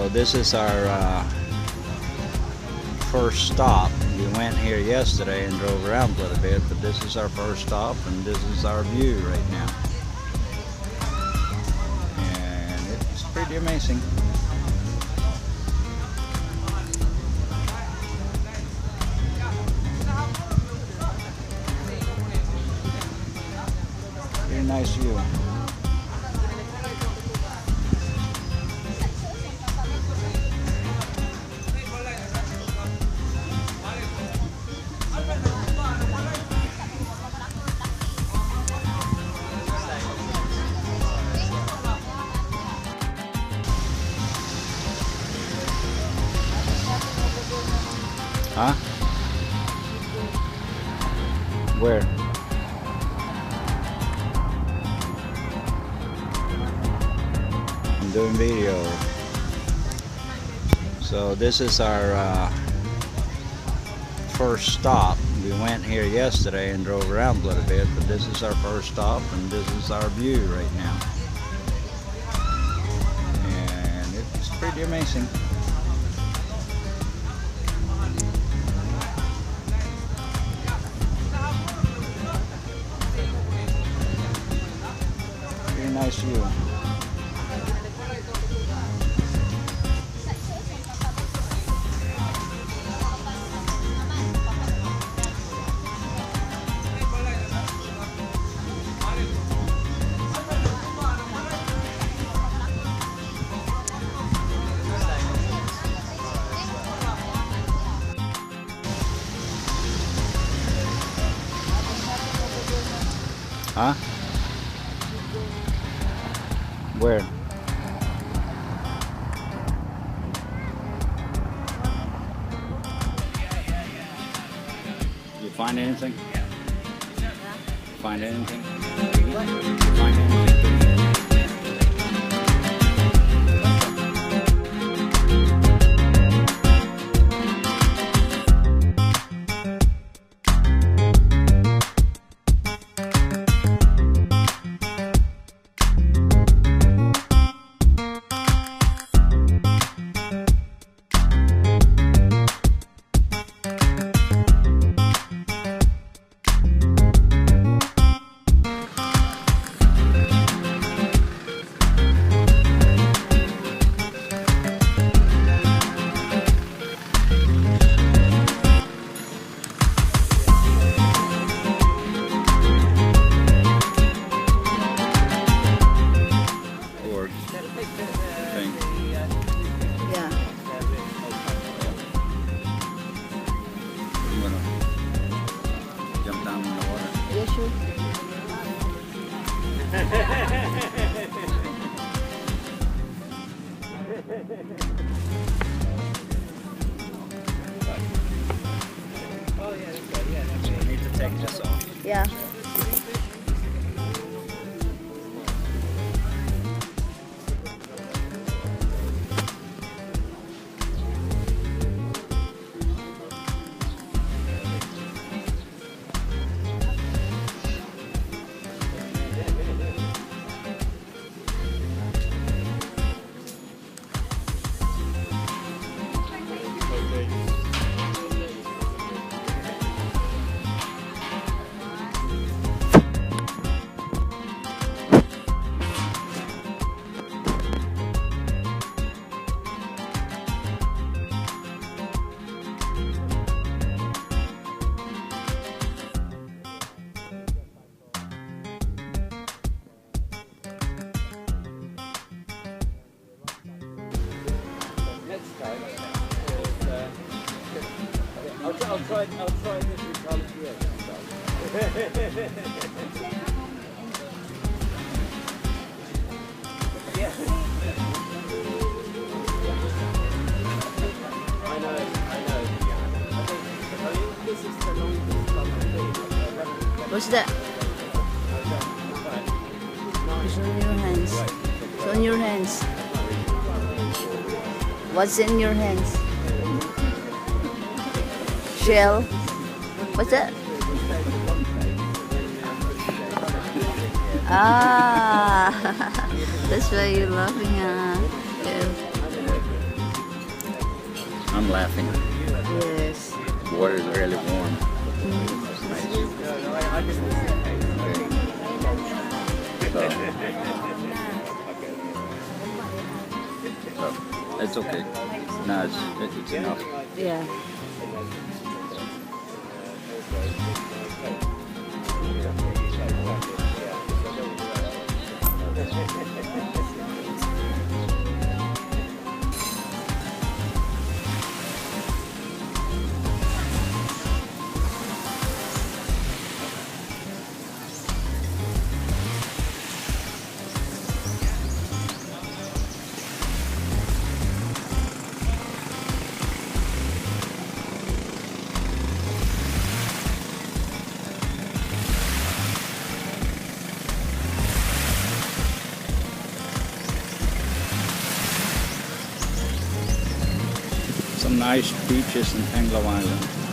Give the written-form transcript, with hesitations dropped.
So this is our first stop. We went here yesterday and drove around a little bit, but this is our first stop, and this is our view right now. And it's pretty amazing. Very nice view. Huh? Where? I'm doing video. So this is our first stop. We went here yesterday and drove around a little bit, but this is our first stop, and this is our view right now. And it's pretty amazing. Nice view. Huh? Where? You find anything? Find anything? Find anything? You need to take this off. Yeah. I'll try this with college here. Yeah. I know. I think this is the longest one. What's that? Show your hands. Show your hands. What's in your hands? Shell. What's that? Ah, that's why you're laughing, huh? Yeah. I'm laughing. Yes. The water is really warm. So, it's okay. No, it's enough. Yeah. Some nice beaches in Anglo Island.